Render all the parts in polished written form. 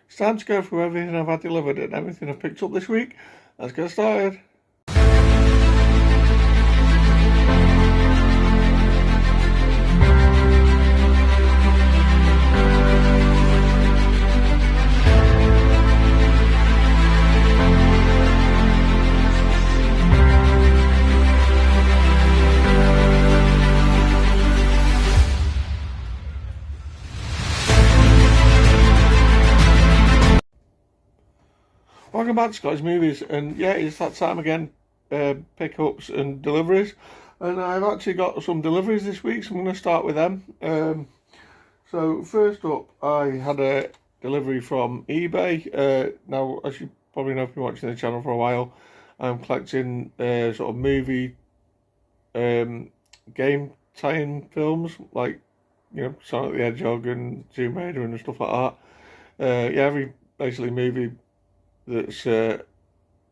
It's time to go through everything I've had delivered and everything I've picked up this week. Let's get started. Welcome back to Scottish Movies, and yeah, it's that time again, pickups and deliveries, and I've actually got some deliveries this week, so I'm going to start with them. So first up, I had a delivery from eBay. Now, as you probably know if you're watching the channel for a while, I'm collecting sort of movie game tie-in films, like, you know, Sonic the Hedgehog and Tomb Raider and stuff like that. Yeah, every basically movie that's been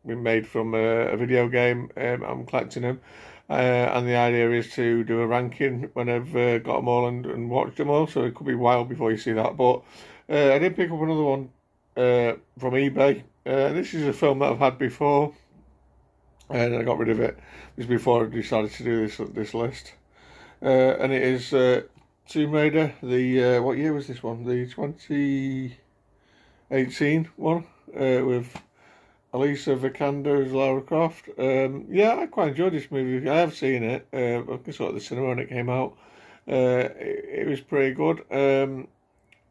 made from a video game. I'm collecting them, and the idea is to do a ranking when I've got them all and watched them all, so it could be a while before you see that, but I did pick up another one from eBay. This is a film that I've had before, and I got rid of it just before I decided to do this list, and it is Tomb Raider. The what year was this one? The 2018 one, with Alicia Vikander as Lara Croft. Yeah, I quite enjoyed this movie. I have seen it. I saw it at the cinema when it came out. It was pretty good.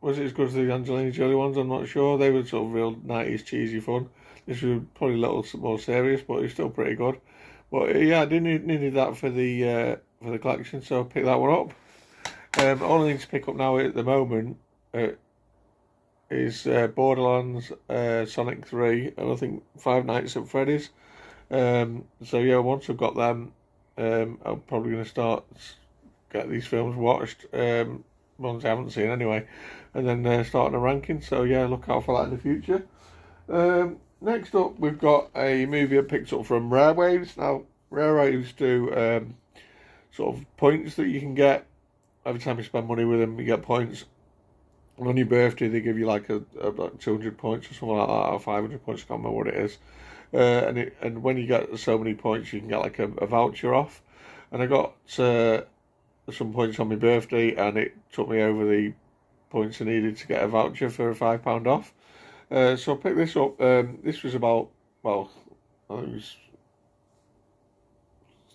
Was it as good as the Angelina Jolie ones? I'm not sure. They were sort of real 90s cheesy fun. This was probably a little more serious, but it was still pretty good. But yeah, I didn't need that for the collection, so I picked that one up. All I need to pick up now at the moment is Borderlands, Sonic 3, and I think Five Nights at Freddy's. So yeah, once I've got them, I'm probably going to get these films watched, ones I haven't seen anyway, and then starting a ranking. So yeah, look out for that in the future. Next up, we've got a movie I picked up from Rare Waves. Now, Rare Waves do sort of points that you can get. Every time you spend money with them, you get points. And on your birthday, they give you like a 200 points or something like that, or 500 points, I can't remember what it is. And when you get so many points, you can get like a voucher off. And I got some points on my birthday, and it took me over the points I needed to get a voucher for £5 off. So I picked this up. This was about, well, I think it was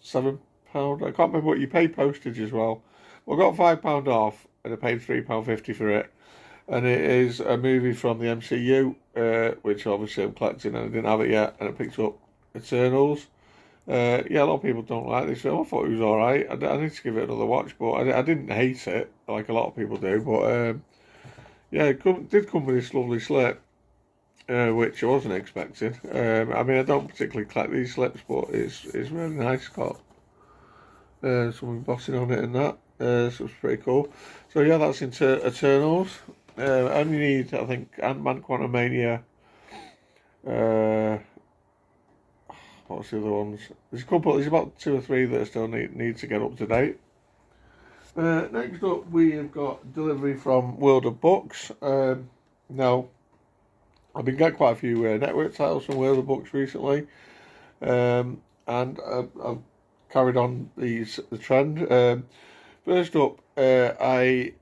£7. I can't remember what you pay postage as well. Well, I got £5 off, and I paid £3.50 for it. And it is a movie from the MCU, which obviously I'm collecting, and I didn't have it yet, and I picked up Eternals. Yeah, a lot of people don't like this film. I thought it was alright. I need to give it another watch, but I didn't hate it, like a lot of people do. But yeah, it did come with this lovely slip, which I wasn't expecting. I mean, I don't particularly collect these slips, but it's really nice. It's got some embossing on it and that, so it's pretty cool. So yeah, that's into Eternals. I only need, I think, Ant-Man Quantumania. What's the other ones? There's a couple. There's about 2 or 3 that I still need to get up to date. Next up, we have got delivery from World of Books. Now, I've been getting quite a few network titles from World of Books recently, and I've carried on the trend. First up, I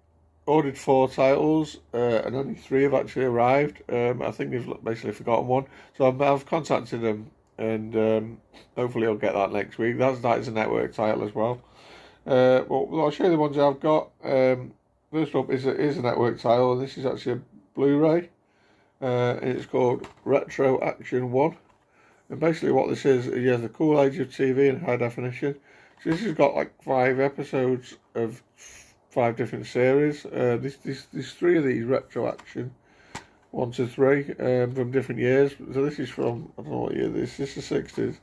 ordered 4 titles, and only 3 have actually arrived. I think they've basically forgotten one, so I've contacted them, and hopefully I'll get that next week. That is a network title as well. Well, I'll show you the ones I've got. First up is a network title, and this is actually a Blu-ray, and it's called Retro Action 1. And basically what this is, you have the cool age of TV in high definition. So this has got like 5 episodes of 5 different series. There's 3 of these retro action, 1 to 3, from different years. So this is from, I don't know what year this is, the 60s.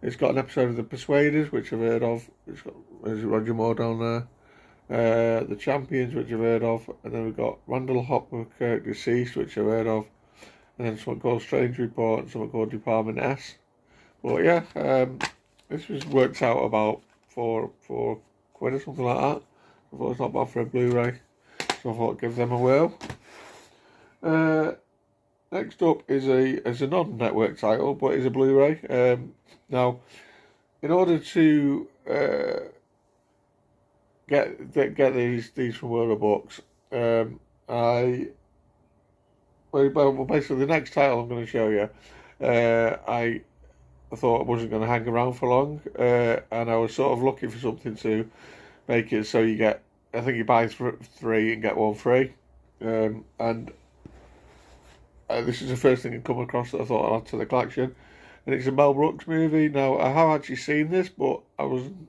It's got an episode of The Persuaders, which I've heard of. It's got, there's Roger Moore down there. The Champions, which I've heard of. And then we've got Randall Hopkirk Deceased, which I've heard of. And then something called Strange Report and something called Department S. But yeah, this was worked out about £4 or something like that. I thought it's not bad for a Blu-ray, so I thought I'd give them a whirl. Next up is a non-network title, but is a Blu-ray. Now, in order to get these from World of Books, well, basically the next title I'm going to show you, I thought I wasn't going to hang around for long, and I was sort of looking for something to make it so you get, I think you buy three and get one free, and this is the first thing I come across that I thought I'd add to the collection, and it's a Mel Brooks movie. Now, I have actually seen this, but I wasn't.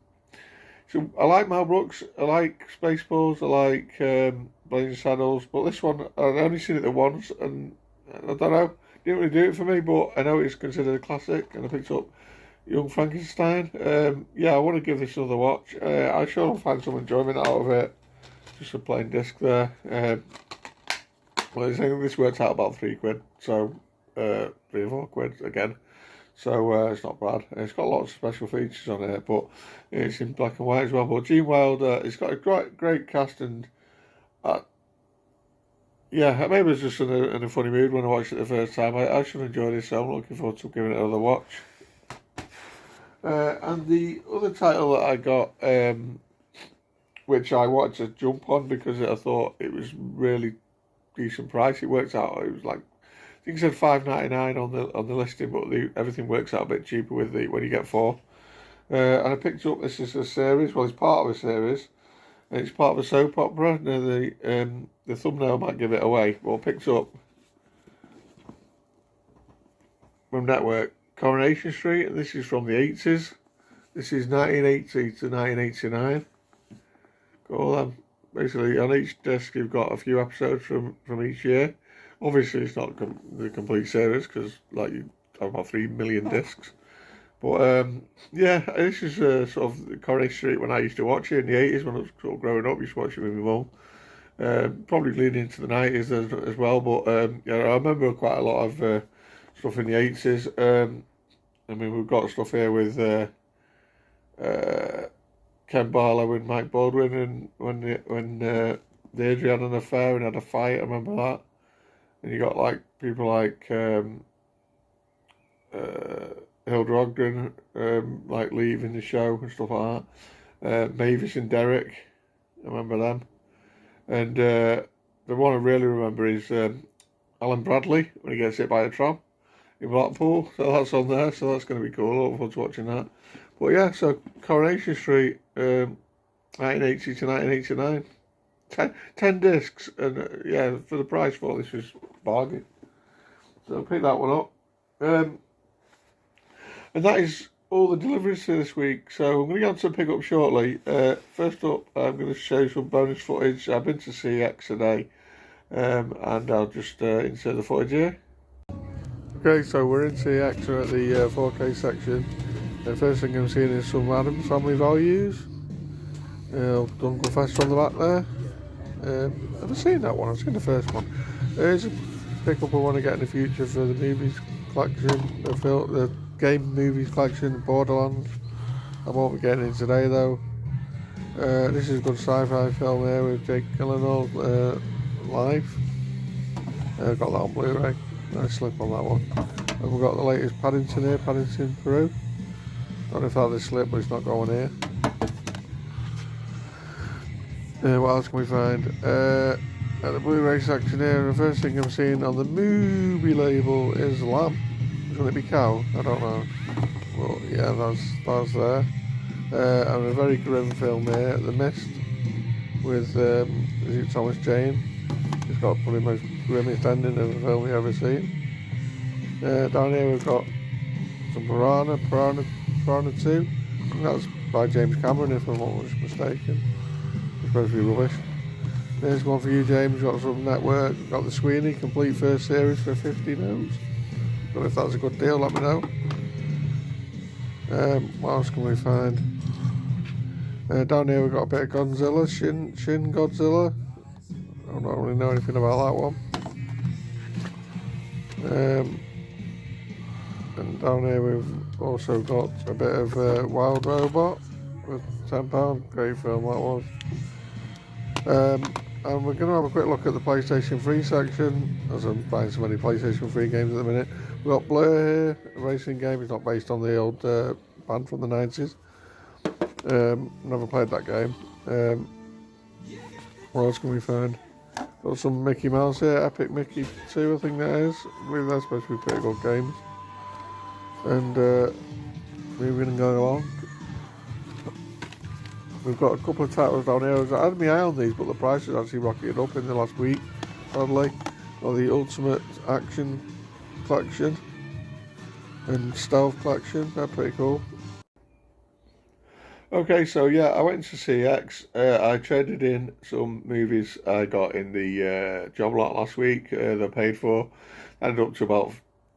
So I like Mel Brooks, I like Spaceballs, I like Blazing Saddles, but this one, I've only seen it the once, and I don't know, didn't really do it for me, but I know it's considered a classic, and I picked up Young Frankenstein. Yeah, I want to give this another watch. I'm sure I'll find some enjoyment out of it. Just a plain disc there. Well, I think this works out about £3, so 3 or 4 quid again. So it's not bad. It's got lots of special features on it, but it's in black and white as well. But Gene Wilder, it's got a great cast, and yeah, maybe I was just in a funny mood when I watched it the first time. I should enjoy this, so I'm looking forward to giving it another watch. And the other title that I got, which I wanted to jump on because I thought it was really decent price. It works out. It was like, I think it said $5.99 on the listing, but everything works out a bit cheaper with when you get 4. And I picked up, this is a series. Well, it's part of a series, and it's part of a soap opera. Now the thumbnail might give it away. Well, I picked up from Network Coronation Street, and this is from the 80s. This is 1980 to 1989. Got all them. Basically, on each disc you've got a few episodes from each year. Obviously, it's not the complete series because, like, you have about 3 million discs. But yeah, this is sort of Coronation Street when I used to watch it in the 80s when I was sort of growing up. I used to watch it with my mum. Probably leading into the 90s as well. But yeah, I remember quite a lot of stuff in the 80s. I mean, we've got stuff here with Ken Barlow and Mike Baldwin, and when Deirdre had an affair and had a fight. I remember that. And you got like people like Hilda Ogden, like leaving the show and stuff like that. Mavis and Derek, I remember them. And the one I really remember is Alan Bradley when he gets hit by a tram in Blackpool. So that's on there. So that's going to be cool. Look forward to watching that. But yeah, so Coronation Street, 1980 to 1989. 10 discs, and yeah, for the price for this was bargain. So pick that one up. And that is all the deliveries for this week. So I'm going to get on to pick up shortly. First up, I'm going to show you some bonus footage. I've been to CX today, and I'll just insert the footage here. Okay, so we're in CX, we're at the 4K section. The first thing I'm seeing is some Addams Family Values. Uncle Fester on the back there. I've never seen that one, I've seen the first one. There's a pickup I want to get in the future for the movies collection, the game movies collection, Borderlands. I won't be getting it today though. This is a good sci-fi film here with Jake Gyllenhaal, live. I've got that on Blu-ray, nice slip on that one. And we've got the latest Paddington here, Paddington Peru. Don't know if that is slip, but it's not going here. What else can we find? At the Blu-ray section here, the first thing I'm seeing on the movie label is lamb. Will it be cow? I don't know. Well, yeah, that's there. And a very grim film here, The Mist, with is it Thomas Jane. It's got probably the most grimmest ending of a film we've ever seen. Down here we've got some Piranha 2. I think that's by James Cameron, if I'm not mistaken. It's supposed to be rubbish. There's one for you, James. Got some Network. Got the Sweeney complete first series for 50 notes. Don't know if that's a good deal. Let me know. What else can we find? Down here we've got a bit of Godzilla, Shin Godzilla. I don't really know anything about that one. And down here we've also got a bit of Wild Robot with £10. Great film that was. and we're going to have a quick look at the PlayStation 3 section, as I'm buying so many PlayStation 3 games at the minute. We've got Blur here, a racing game. It's not based on the old band from the 90s. Never played that game. What else can we find? Got some Mickey Mouse here, Epic Mickey 2, I think that is. I believe that's supposed to be pretty good games. And moving and going along. We've got a couple of titles down here. I had my eye on these, but the price has actually rocketed up in the last week, sadly. Got the Ultimate Action Collection and Stealth Collection. They're pretty cool. Okay, so yeah, I went to CX. I traded in some movies I got in the job lot last week. They're paid for. Ended up to about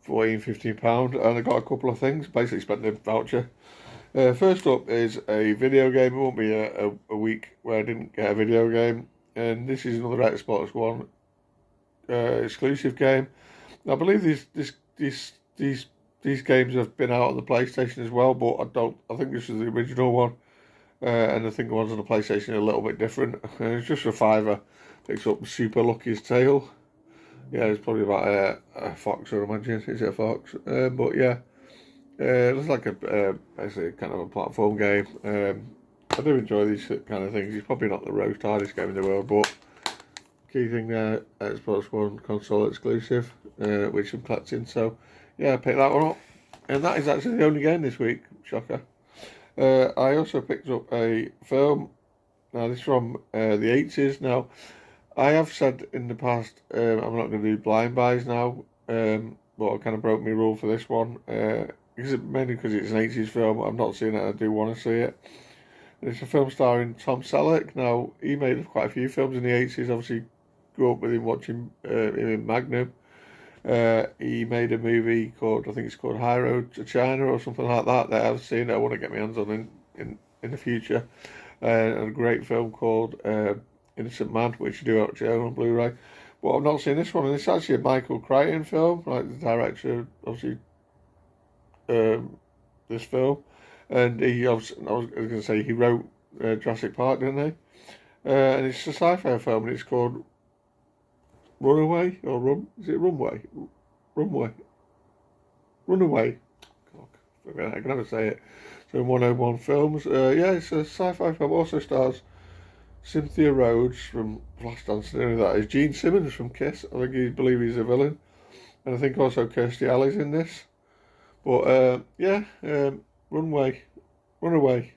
£14–15, and I got a couple of things. Basically spent the voucher. First up is a video game. It won't be a week where I didn't get a video game, and this is another Xbox One exclusive game. I believe these games have been out on the PlayStation as well, but I think this is the original one, and I think the ones on the PlayStation are a little bit different. It's just a £5. Picks up Super Lucky's Tale. Yeah, it's probably about a fox, I imagine. Is it a fox? But yeah. It looks like basically kind of a platform game. I do enjoy these kind of things. It's probably not the most hardest game in the world, but key thing there, Xbox One console exclusive, which I'm collecting. So yeah, I picked that one up, and that is actually the only game this week. Shocker. I also picked up a film. Now this is from the 80s. Now I have said in the past I'm not going to do blind buys now, but I kind of broke my rule for this one. Mainly because it's an 80s film. I've not seen it, I do want to see it. And it's a film starring Tom Selleck. Now, he made quite a few films in the 80s. Obviously, grew up with him watching him in Magnum. He made a movie called, I think it's called High Road to China or something like that I've seen. I want to get my hands on in the future. And a great film called Innocent Man, which you do actually own on Blu-ray. But I've not seen this one, and it's actually a Michael Crichton film, like the director, obviously, this film, and I was going to say he wrote Jurassic Park, didn't he? And it's a sci-fi film, and it's called Runaway or Run. Is it Runway? Runway. Runaway. God, I can never say it. So 101 Films. Yeah, it's a sci-fi film. Also stars Cynthia Rhodes from Flashdance. That is Gene Simmons from Kiss. I think you believe he's a villain, and I think also Kirstie Alley's in this. But yeah, Runaway. God, I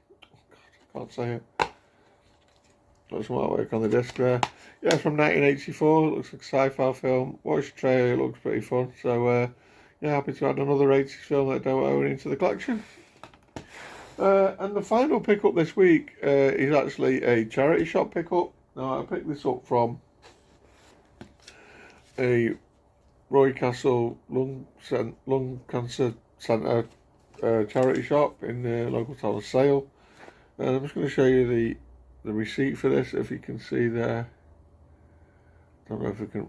can't say it. Got some artwork on the disc there. Yeah, it's from 1984. It looks like a sci-fi film. Watch the trailer, it looks pretty fun. So yeah, happy to add another 80s film that I don't own into the collection. And the final pickup this week is actually a charity shop pickup. Now, I picked this up from a Roy Castle Lung Cancer Centre charity shop in the local town of Sale. And I'm just going to show you the receipt for this, if you can see there. I don't know if we can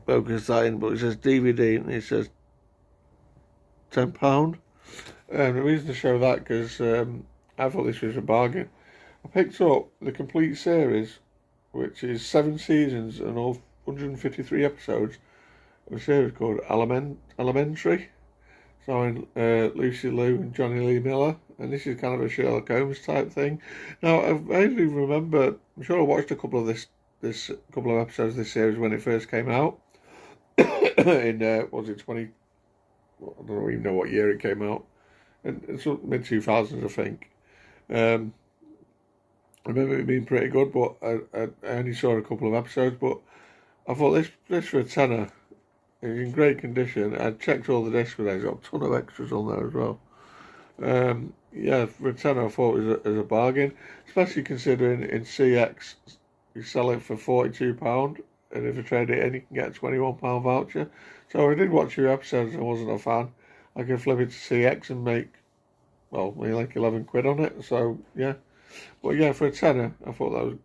focus that in, but it says DVD and it says £10. The reason to show that, because I thought this was a bargain. I picked up the complete series, which is 7 seasons and all 153 episodes of a series called Elementary, starring Lucy Liu and Johnny Lee Miller, and this is kind of a Sherlock Holmes type thing. Now, I vaguely remember, I'm sure I watched a couple of this couple of episodes of this series when it first came out. In was it 20? I don't even know what year it came out. It's mid 2000s, I think. I remember it being pretty good, but I only saw a couple of episodes. But I thought this for a tenner. It's in great condition. I checked all the discs today. There's got a ton of extras on there as well. Yeah, for a tenner, I thought it was a bargain, especially considering in CX you sell it for £42, and if you trade it in, you can get a £21 voucher. So I did watch your episodes and I wasn't a fan. I could flip it to CX and make, well, maybe like 11 quid on it. So yeah, but yeah, for a tenner, I thought that was a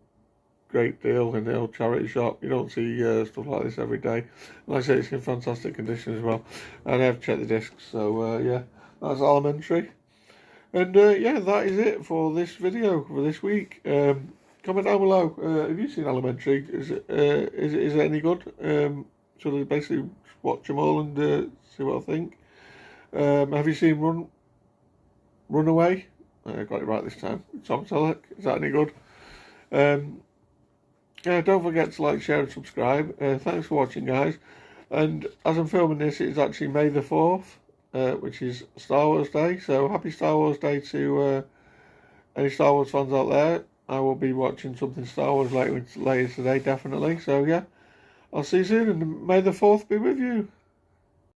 great deal in the old charity shop. You don't see stuff like this every day. And like I say, it's in fantastic condition as well. And I have checked the discs, so yeah, that's Elementary. And yeah, that is it for this video for this week. comment down below. Have you seen Elementary? Is it any good? Should I basically watch them all and see what I think? Have you seen Runaway? I got it right this time. Tom Selleck. Is that any good? Yeah, don't forget to like, share and subscribe. Thanks for watching, guys. And as I'm filming this, it's actually May the 4th, which is Star Wars Day. So happy Star Wars Day to any Star Wars fans out there. I will be watching something Star Wars later today, definitely. So yeah, I'll see you soon, and May the 4th be with you.